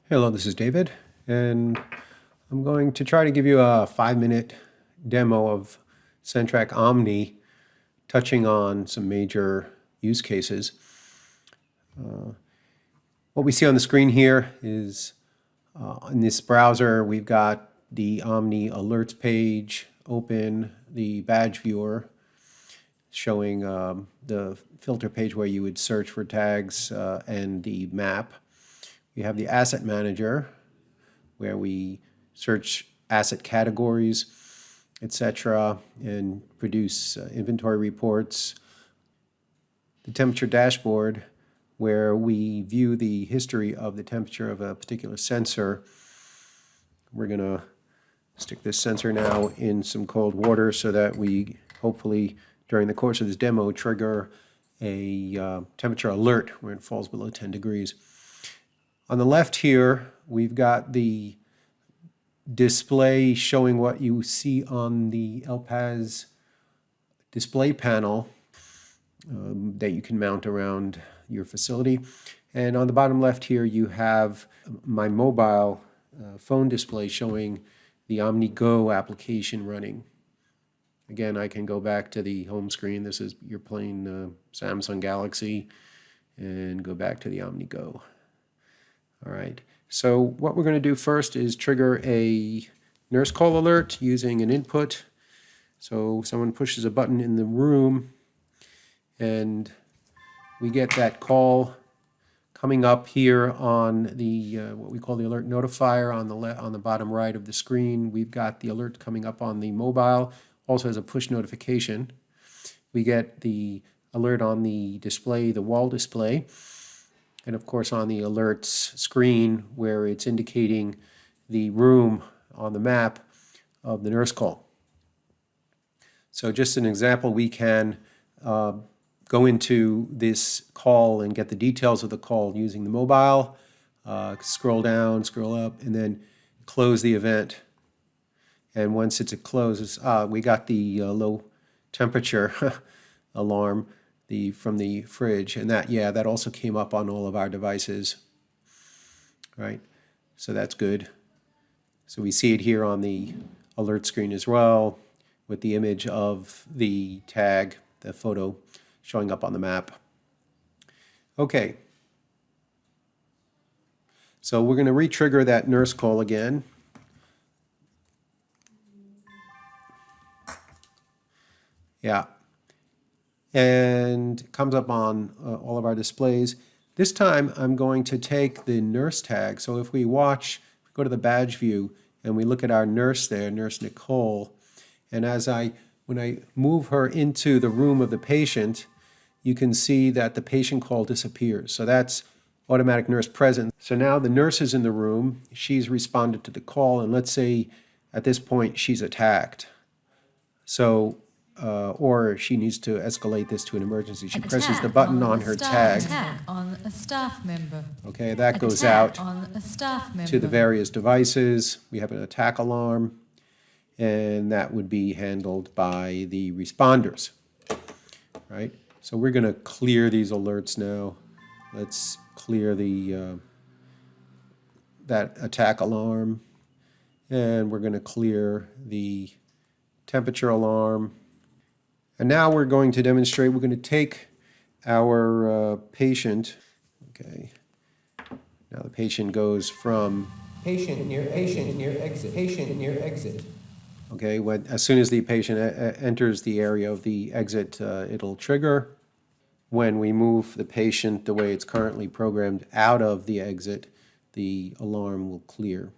Hello, this is David, and I'm going to try to give you a 5-minute demo of CenTrak Omni, touching on some major use cases. What we see on the screen here is in this browser, we've got the Omni Alerts page open, the badge viewer showing the filter page where you would search for tags and the map. We have the Asset Manager, where we search asset categories, etc., and produce inventory reports. The Temperature Dashboard, where we view the history of the temperature of a particular sensor. We're going to stick this sensor now in some cold water so that we hopefully, during the course of this demo, trigger a temperature alert when it falls below 10 degrees. On the left here, we've got the display showing what you see on the Elpas display panel that you can mount around your facility. And on the bottom left here, you have my mobile phone display showing the Omni Go application running. Again, I can go back to the home screen. This is your plain Samsung Galaxy, and go back to the Omni Go. All right, so what we're going to do first is trigger a nurse call alert using an input. So someone pushes a button in the room and we get that call coming up here on the what we call the alert notifier on the bottom right of the screen. We've got the alert coming up on the mobile, also as a push notification. We get the alert on the display, the wall display, and of course on the alerts screen where it's indicating the room on the map of the nurse call. So just an example, we can go into this call and get the details of the call using the mobile, scroll down, scroll up, and then close the event. And once it's closes, we got the low temperature alarm from the fridge, and that also came up on all of our devices, right? So that's good. So we see it here on the alert screen as well, with the image of the tag, the photo showing up on the map. Okay, so we're going to re-trigger that nurse call again. Yeah. And it comes up on all of our displays. This time I'm going to take the nurse tag. So if we go to the badge view and we look at our nurse there, Nurse Nicole, and when I move her into the room of the patient, you can see that the patient call disappears. So that's automatic nurse presence. So now the nurse is in the room, she's responded to the call, and let's say at this point she's attacked. So or she needs to escalate this to an emergency. She presses the button on her tag. On a staff member. Okay, that goes out to the various devices. We have an attack alarm, and that would be handled by the responders, right? So we're going to clear these alerts now. Let's clear that attack alarm, and we're going to clear the temperature alarm. And now we're going to demonstrate, we're going to take our patient, okay, now the patient goes from patient near exit. Okay, as soon as the patient enters the area of the exit, it'll trigger. When we move the patient the way it's currently programmed out of the exit, the alarm will clear.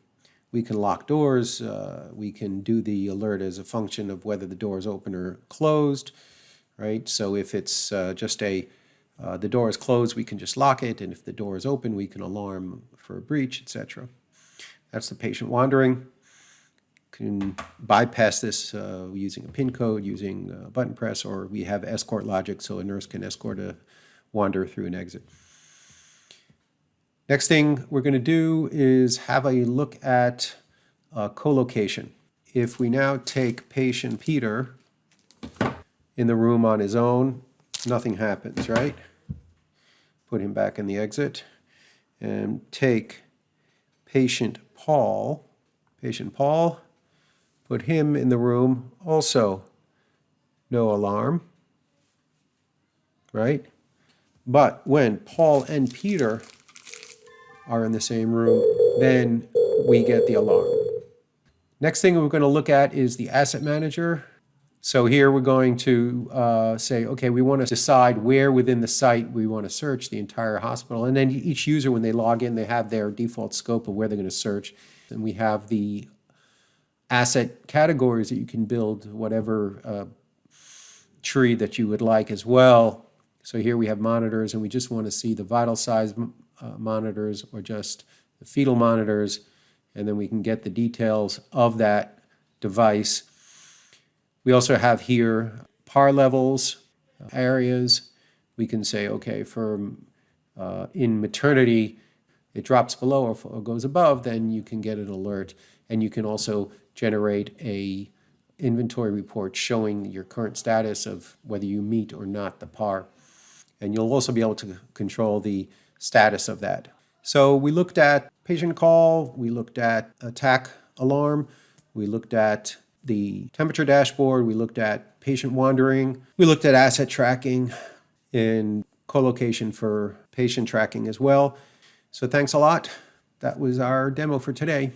We can lock doors. We can do the alert as a function of whether the door is open or closed, right? So if it's just the door is closed, we can just lock it, and if the door is open, we can alarm for a breach, etc. That's the patient wandering. Can bypass this using a PIN code, using a button press, or we have escort logic, so a nurse can escort a wanderer through an exit. Next thing we're going to do is have a look at colocation. If we now take patient Peter in the room on his own, nothing happens, right? Put him back in the exit, and take patient Paul. Patient Paul, put him in the room, also no alarm, right? But when Paul and Peter are in the same room, then we get the alarm. Next thing we're going to look at is the asset manager. So here we're going to say, okay, we want to decide where within the site we want to search the entire hospital. And then each user, when they log in, they have their default scope of where they're going to search. And we have the asset categories that you can build whatever tree that you would like as well. So here we have monitors, and we just want to see the vital size monitors or just the fetal monitors, and then we can get the details of that device. We also have here PAR levels, areas. We can say, okay, for in maternity, it drops below or goes above, then you can get an alert. And you can also generate a inventory report showing your current status of whether you meet or not the PAR. And you'll also be able to control the status of that. So we looked at patient call, we looked at attack alarm, we looked at the temperature dashboard, we looked at patient wandering, we looked at asset tracking and colocation for patient tracking as well. So thanks a lot. That was our demo for today.